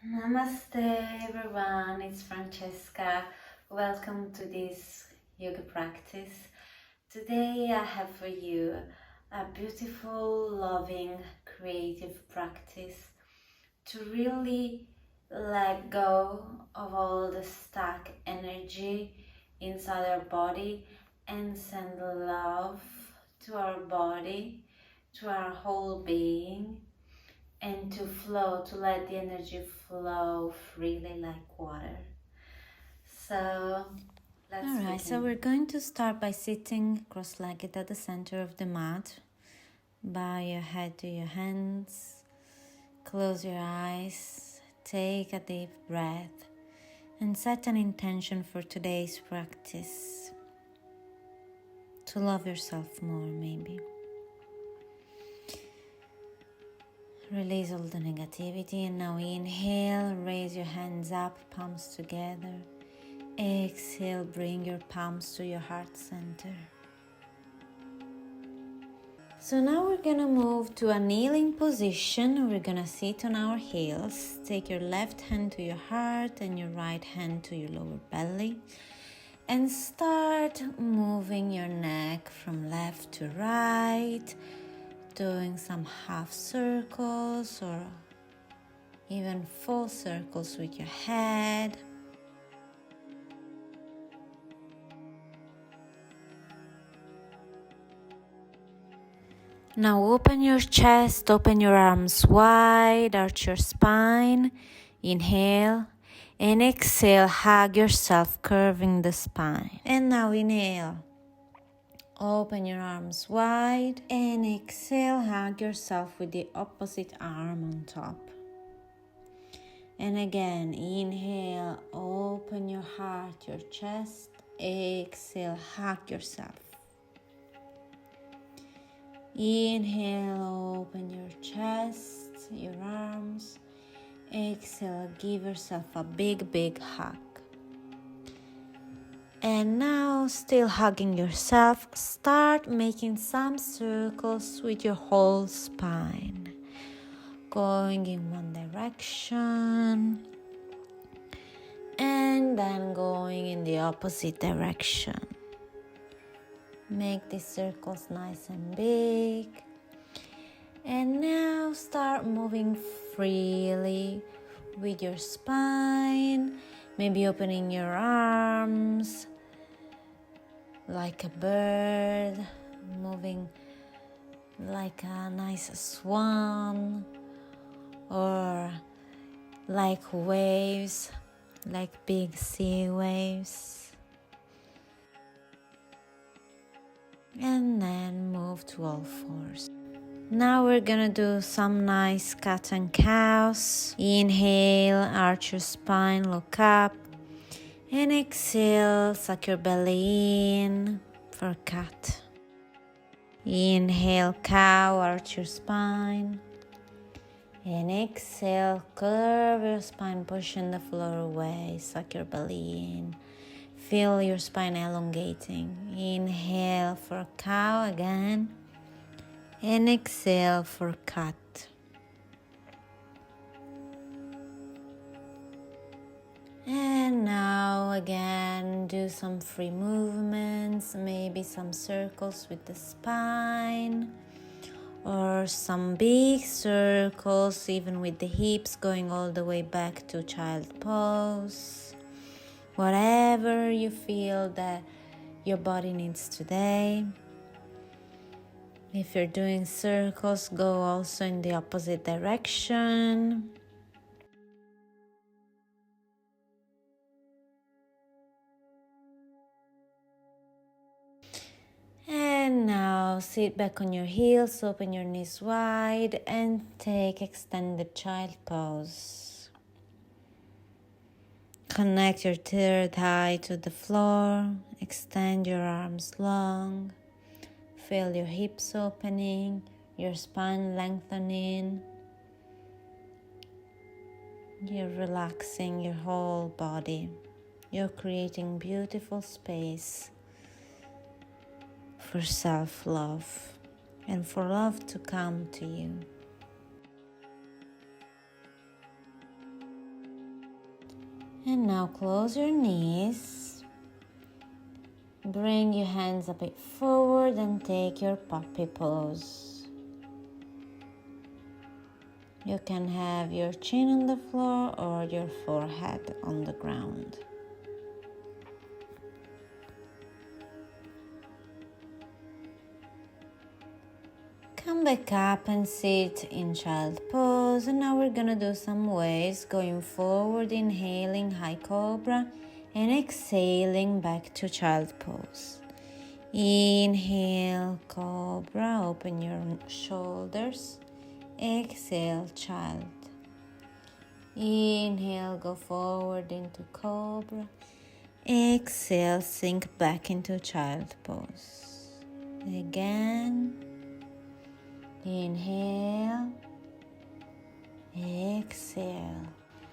Namaste everyone, it's Francesca. Welcome to this yoga practice. Today I have for you a beautiful, loving, creative practice to really let go of all the stuck energy inside our body and send love to our body, to our whole being, and to flow, to let the energy flow freely like water. So let's begin. Alright, so we're going to start by sitting cross-legged at the center of the mat. Bow your head to your hands, close your eyes, take a deep breath, and set an intention for today's practice. To love yourself more, maybe. Release all the negativity, and now inhale, raise your hands up, palms together. Exhale, bring your palms to your heart center. So now we're gonna move to a kneeling position. We're gonna sit on our heels. Take your left hand to your heart and your right hand to your lower belly. And start moving your neck from left to right, doing some half circles or even full circles with your head. Now open your chest, open your arms wide, arch your spine. Inhale and exhale, hug yourself, curving the spine. And now inhale, open your arms wide, and exhale, hug yourself with the opposite arm on top. And again, inhale, open your heart, your chest. Exhale, hug yourself. Inhale, open your chest, your arms. Exhale, give yourself a big hug. And now, still hugging yourself, start making some circles with your whole spine. Going in one direction and then going in the opposite direction. Make these circles nice and big. And now start moving freely with your spine. Maybe opening your arms like a bird, moving like a nice swan, or like waves, like big sea waves. And then move to all fours. Now we're gonna do some nice cat and cows. Inhale, arch your spine, look up. And exhale, suck your belly in for cat. Inhale, cow, arch your spine. And exhale, curve your spine, pushing the floor away, suck your belly in. Feel your spine elongating. Inhale for cow again. And exhale for cat. And now again, do some free movements, maybe some circles with the spine, or some big circles, even with the hips going all the way back to child pose. Whatever you feel that your body needs today. If you're doing circles, go also in the opposite direction. And now sit back on your heels, open your knees wide, and take extended child pose. Connect your third eye to the floor, extend your arms long, feel your hips opening, your spine lengthening. You're relaxing your whole body. You're creating beautiful space for self-love and for love to come to you. And now close your knees. Bring your hands a bit forward and take your puppy pose. You can have your chin on the floor or your forehead on the ground. Come back up and sit in child pose. And now we're gonna do some waves. Going forward, inhaling high cobra and exhaling back to child pose. Inhale, cobra, open your shoulders. Exhale, child. Inhale, go forward into cobra. Exhale, sink back into child pose. Again. Inhale. Exhale.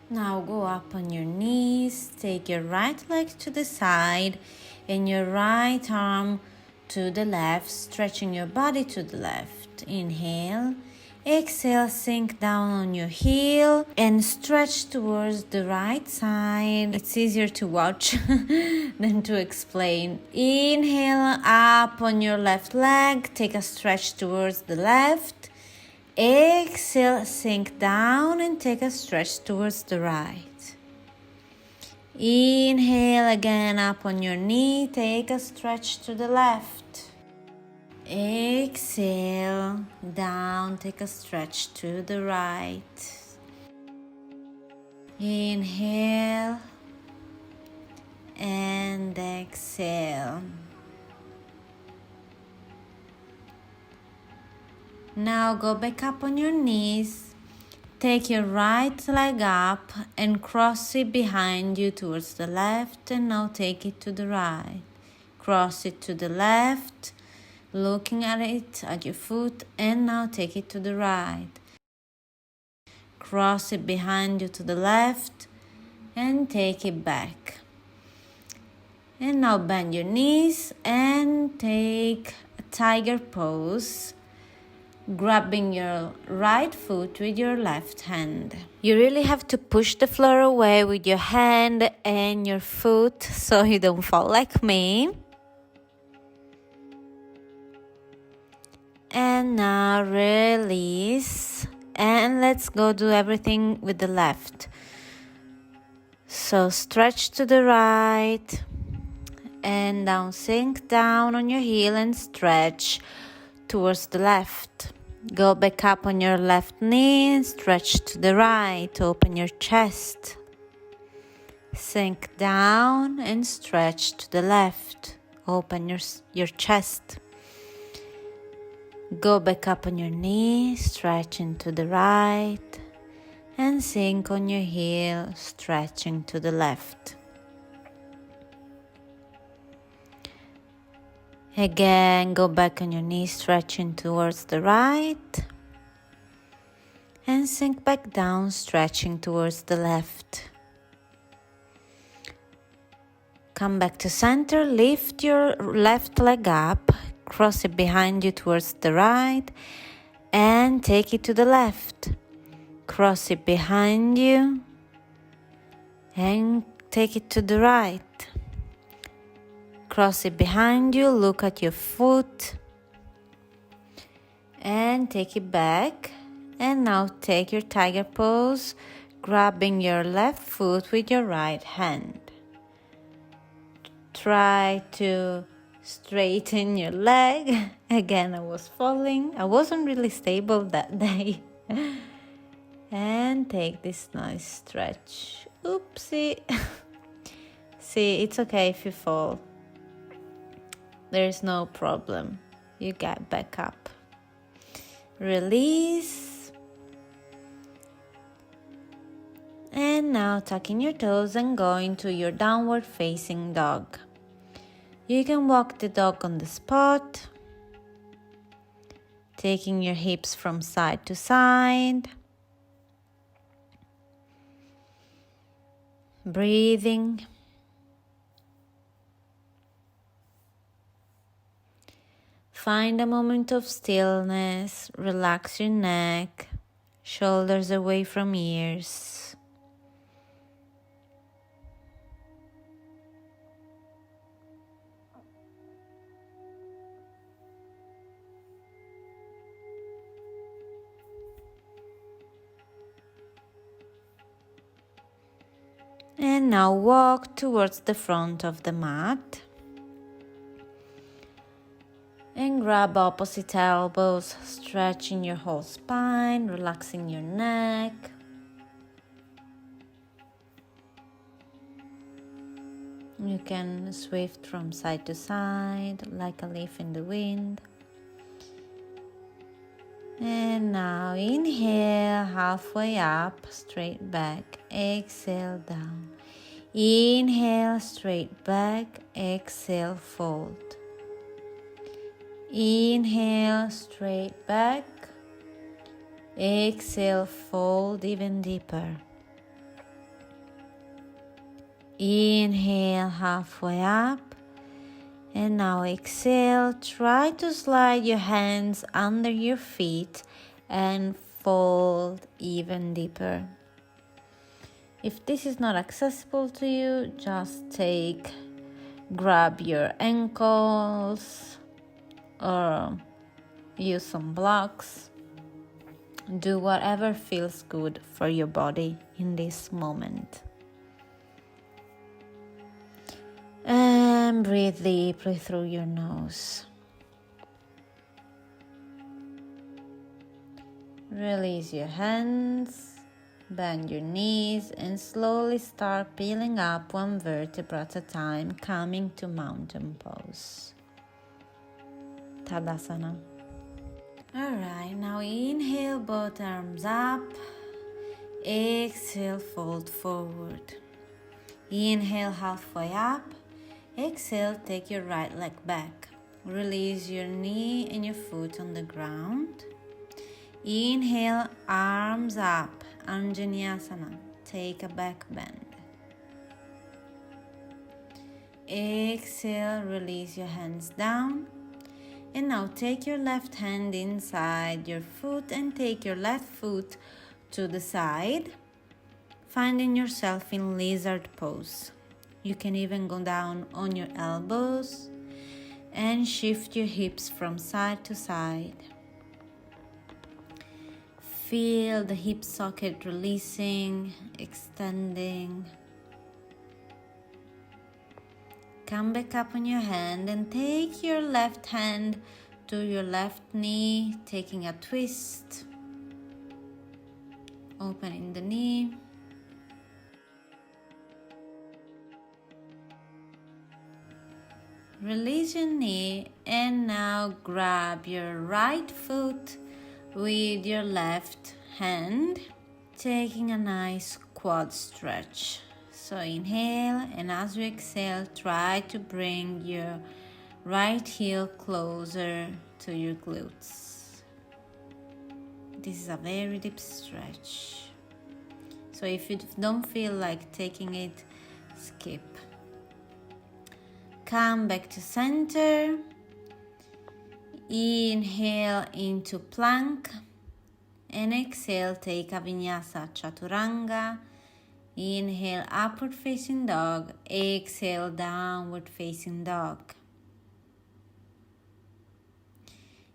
Now go up on your knees. Take your right leg to the side and your right arm to the left, stretching your body to the left. Inhale. Exhale, sink down on your heel and stretch towards the right side. It's easier to watch than to explain. Inhale, up on your left leg. Take a stretch towards the left. Exhale, sink down and take a stretch towards the right. Inhale again, up on your knee. Take a stretch to the left. Exhale, down, take a stretch to the right. Inhale and exhale. Now go back up on your knees. Take your right leg up and cross it behind you towards the left, and now take it to the right. Cross it to the left. Looking at it, at your foot, and now take it to the right. Cross it behind you to the left and take it back. And now bend your knees and take a tiger pose, grabbing your right foot with your left hand. You really have to push the floor away with your hand and your foot so you don't fall like me. And now release, and let's go do everything with the left. So stretch to the right and down, sink down on your heel and stretch towards the left. Go back up on your left knee and stretch to the right. Open your chest. Sink down and stretch to the left. Open your chest. Go back up on your knee, stretching to the right, and sink on your heel, stretching to the left. Again, go back on your knee, stretching towards the right, and sink back down, stretching towards the left. Come back to center, lift your left leg up, cross it behind you towards the right and take it to the left. Cross it behind you and take it to the right. Cross it behind you, look at your foot and take it back. And now take your tiger pose, grabbing your left foot with your right hand. Try to straighten your leg. Again, I was falling. I wasn't really stable that day. And take this nice stretch. Oopsie. See, it's okay if you fall. There's no problem. You get back up. Release. And now tucking your toes and going to your downward facing dog. You can walk the dog on the spot, taking your hips from side to side, breathing. Find a moment of stillness, relax your neck, shoulders away from ears. And now walk towards the front of the mat. And grab opposite elbows, stretching your whole spine, relaxing your neck. You can swift from side to side like a leaf in the wind. And now inhale, halfway up, straight back, exhale down. Inhale, straight back, exhale, fold. Inhale, straight back, exhale, fold even deeper. Inhale, halfway up, and now exhale. Try to slide your hands under your feet and fold even deeper. If this is not accessible to you, just grab your ankles or use some blocks. Do whatever feels good for your body in this moment. And breathe deeply through your nose. Release your hands, bend your knees, and slowly start peeling up one vertebra at a time, coming to mountain pose. Tadasana. Alright, now inhale, both arms up. Exhale, fold forward. Inhale, halfway up. Exhale, take your right leg back. Release your knee and your foot on the ground. Inhale, arms up, Vinyasa. Take a back bend. Exhale, release your hands down. And now take your left hand inside your foot and take your left foot to the side, finding yourself in lizard pose. You can even go down on your elbows and shift your hips from side to side. Feel the hip socket releasing, extending. Come back up on your hand and take your left hand to your left knee, taking a twist, opening the knee. Release your knee and now grab your right foot with your left hand, taking a nice quad stretch. So inhale, and as you exhale, try to bring your right heel closer to your glutes. This is a very deep stretch. So if you don't feel like taking it, skip. Come back to center. Inhale into plank. And exhale, take a Vinyasa Chaturanga. Inhale, upward facing dog. Exhale, downward facing dog.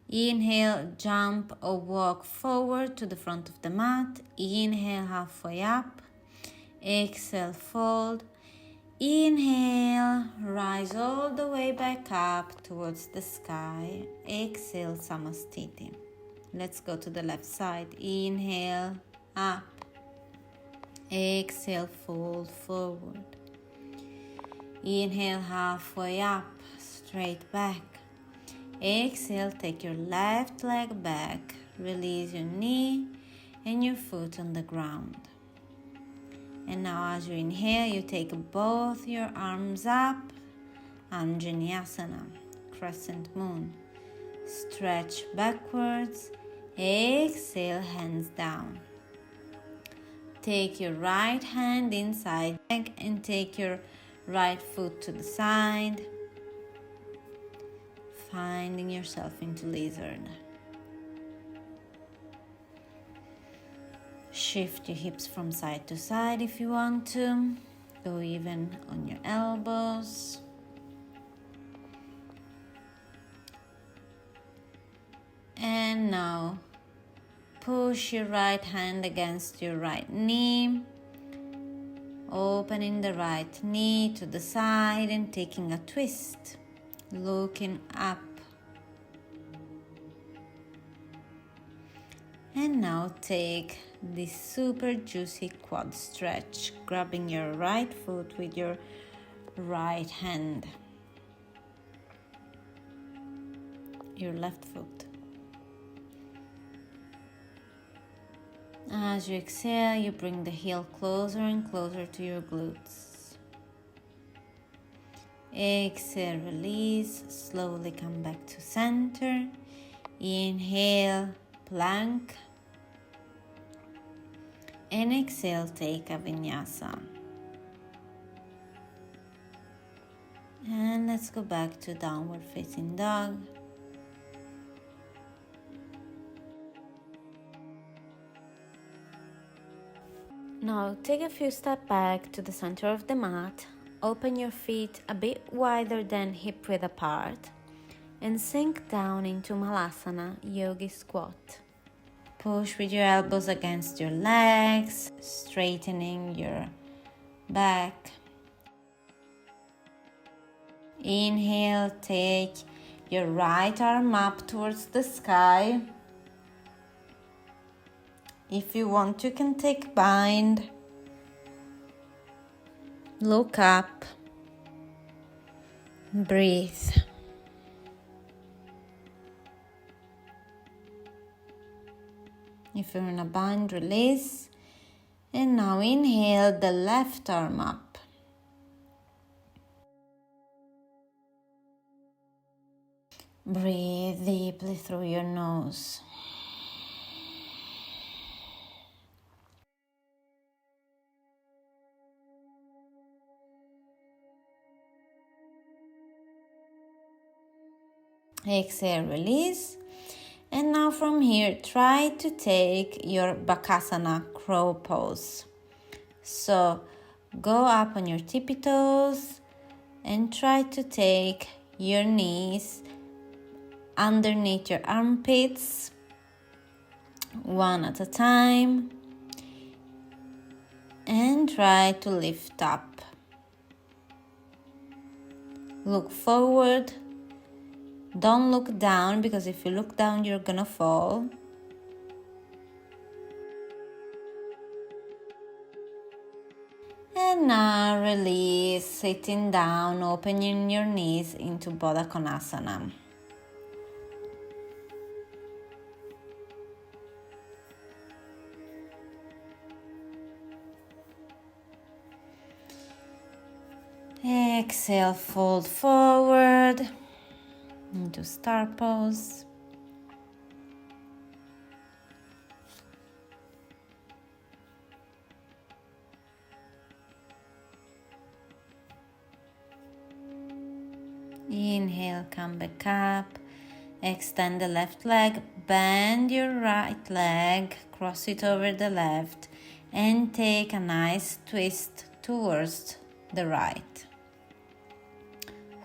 Inhale, jump or walk forward to the front of the mat. Inhale, halfway up. Exhale, fold. Inhale, rise all the way back up towards the sky. Exhale, Samastiti. Let's go to the left side. Inhale, up. Exhale, fold forward. Inhale, halfway up, straight back. Exhale, take your left leg back. Release your knee and your foot on the ground. And now as you inhale, you take both your arms up, Anjaneyasana, crescent moon. Stretch backwards, exhale, hands down. Take your right hand inside and take your right foot to the side, finding yourself into lizard. Shift your hips from side to side if you want to. Go even on your elbows. And now push your right hand against your right knee. Opening the right knee to the side and taking a twist. Looking up. And now take this super juicy quad stretch, grabbing your right foot with your right hand. Your left foot. As you exhale, you bring the heel closer and closer to your glutes. Exhale, release, slowly come back to center. Inhale, plank. And exhale, take a vinyasa. And let's go back to downward facing dog. Now take a few steps back to the center of the mat. Open your feet a bit wider than hip width apart and sink down into Malasana Yogi Squat. Push with your elbows against your legs, straightening your back. Inhale, take your right arm up towards the sky. If you want, you can take bind. Look up. Breathe. If you're in a bind, release. And now inhale the left arm up. Breathe deeply through your nose. Exhale, release. And now from here, try to take your Bakasana crow pose. So go up on your tippy toes and try to take your knees underneath your armpits, one at a time, and try to lift up. Look forward. Don't look down, because if you look down, you're gonna fall. And now release, sitting down, opening your knees into Baddha Konasana. Exhale, fold forward into star pose. Inhale, come back up. Extend the left leg, bend your right leg, cross it over the left, and take a nice twist towards the right.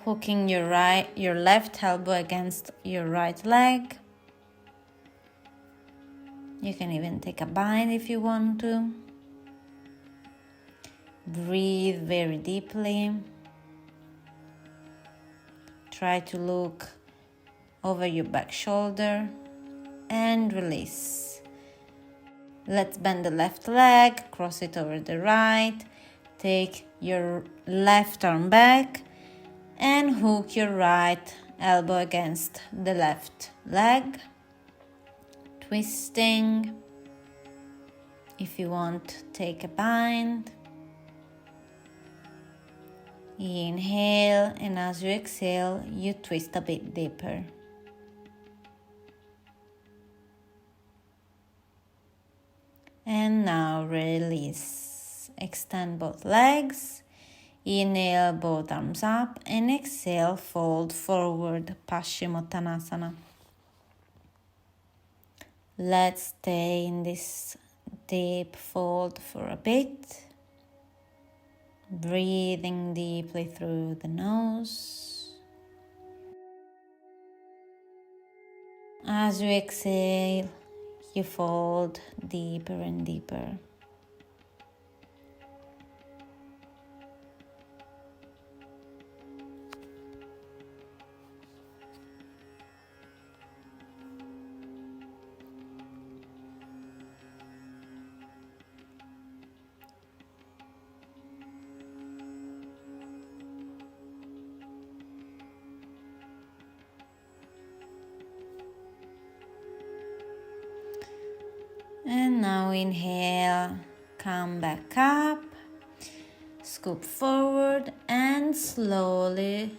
Hooking your left elbow against your right leg. You can even take a bind if you want to. Breathe very deeply. Try to look over your back shoulder and release. Let's bend the left leg, cross it over the right. Take your left arm back and hook your right elbow against the left leg. Twisting. If you want, take a bind. Inhale, and as you exhale, you twist a bit deeper. And now release. Extend both legs. Inhale, both arms up, and exhale, fold forward, Paschimottanasana. Let's stay in this deep fold for a bit. Breathing deeply through the nose. As you exhale, you fold deeper and deeper. now inhale, come back up, scoop forward and slowly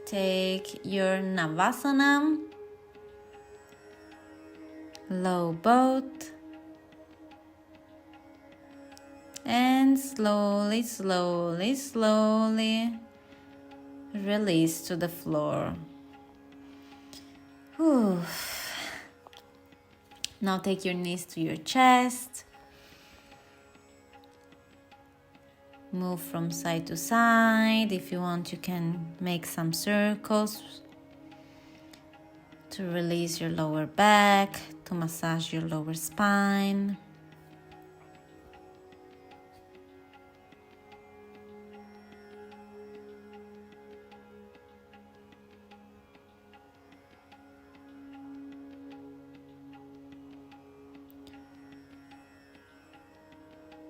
take your Navasana, low boat, and slowly, slowly, slowly release to the floor. Whew. Now take your knees to your chest. Move from side to side. If you want, you can make some circles to release your lower back, to massage your lower spine.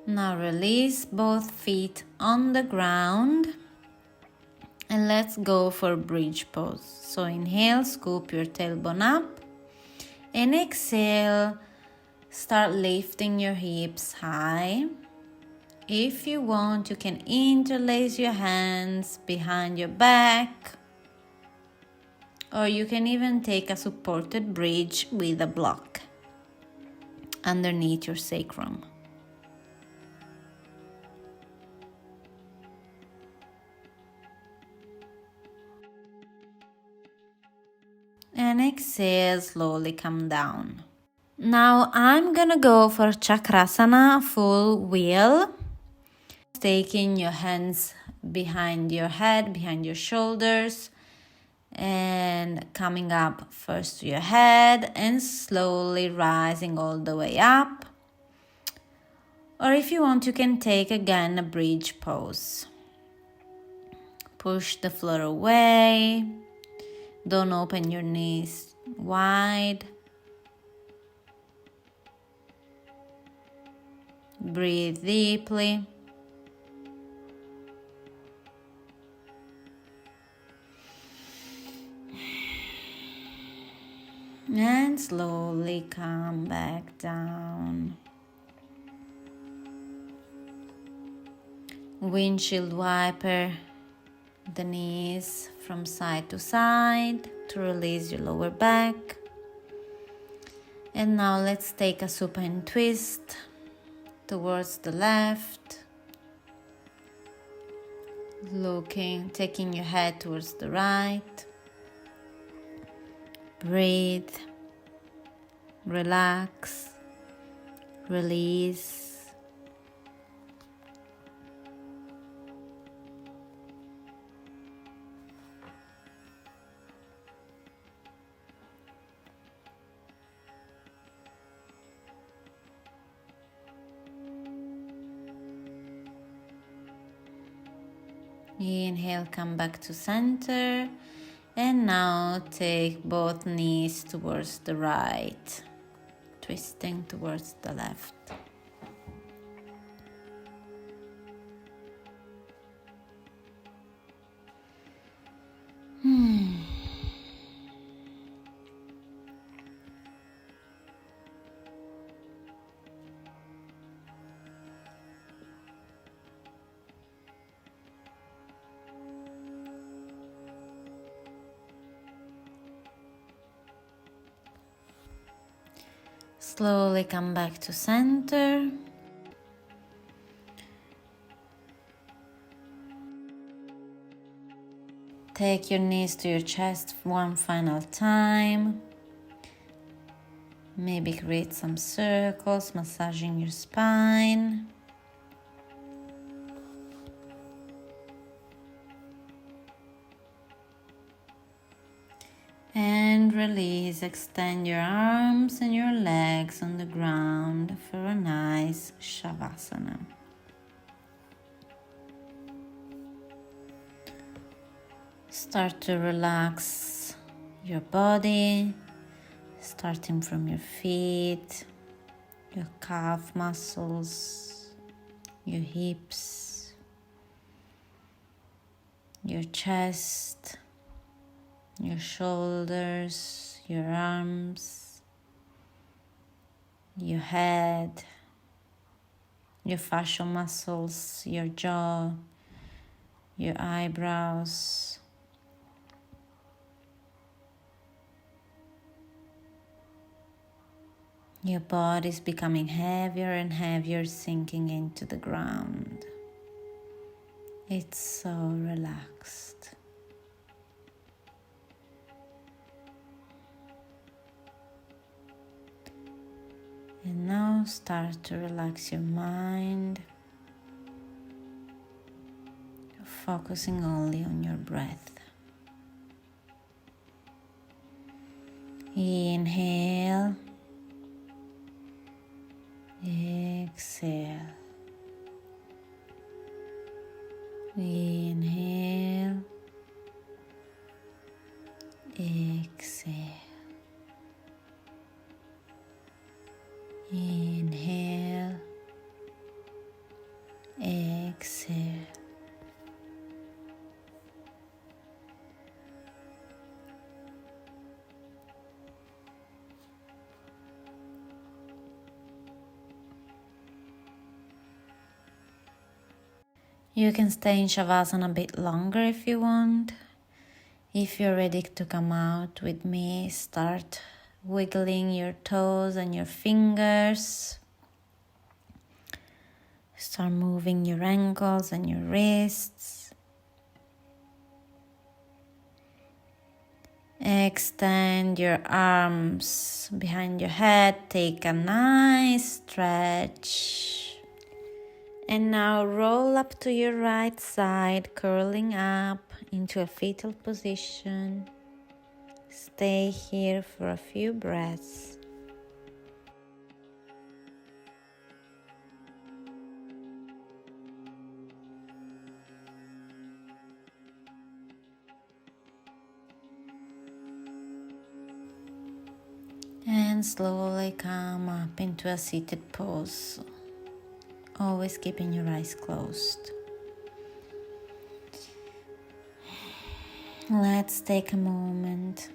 Now release both feet on the ground and let's go for bridge pose. So inhale, scoop your tailbone up, and exhale, start lifting your hips high. If you want, you can interlace your hands behind your back, or you can even take a supported bridge with a block underneath your sacrum. And exhale, slowly come down. Now I'm gonna go for Chakrasana full wheel. Taking your hands behind your head, behind your shoulders, and coming up first to your head and slowly rising all the way up. Or if you want, you can take again a bridge pose. Push the floor away. Don't open your knees wide. Breathe deeply. And slowly come back down. Windshield wiper the knees from side to side to release your lower back. And now let's take a supine twist towards the left. Taking your head towards the right. Breathe, relax, release. Inhale, come back to center. And now take both knees towards the right, twisting towards the left. Slowly come back to center. Take your knees to your chest one final time. Maybe create some circles, massaging your spine. And release, extend your arms and your legs on the ground for a nice Shavasana. Start to relax your body, starting from your feet, your calf muscles, your hips, your chest, your shoulders, your arms, your head, your facial muscles, your jaw, your eyebrows. Your body is becoming heavier and heavier, sinking into the ground. It's so relaxed. And now start to relax your mind, focusing only on your breath. Inhale, exhale. Inhale, exhale. Inhale, exhale. You can stay in Shavasana a bit longer if you want. If you're ready to come out with me, start wiggling your toes and your fingers. Start moving your ankles and your wrists. Extend your arms behind your head. Take a nice stretch. And now roll up to your right side, curling up into a fetal position. Stay here for a few breaths. And slowly come up into a seated pose, always keeping your eyes closed. Let's take a moment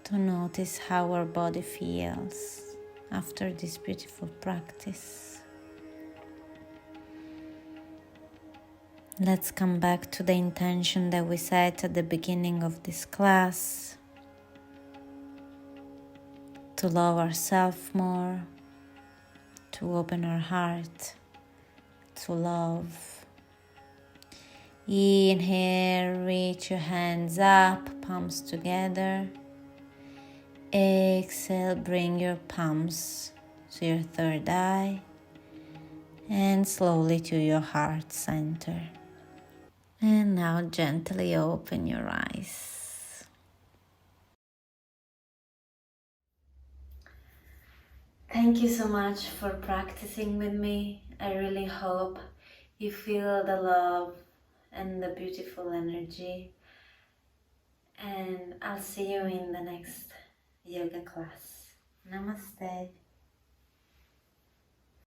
to notice how our body feels after this beautiful practice. Let's come back to the intention that we set at the beginning of this class, to love ourselves more, to open our heart, to love. Inhale, reach your hands up, palms together. Exhale, bring your palms to your third eye and slowly to your heart center. And now gently open your eyes. Thank you so much for practicing with me. I really hope you feel the love and the beautiful energy. And I'll see you in the next yoga class. Namaste.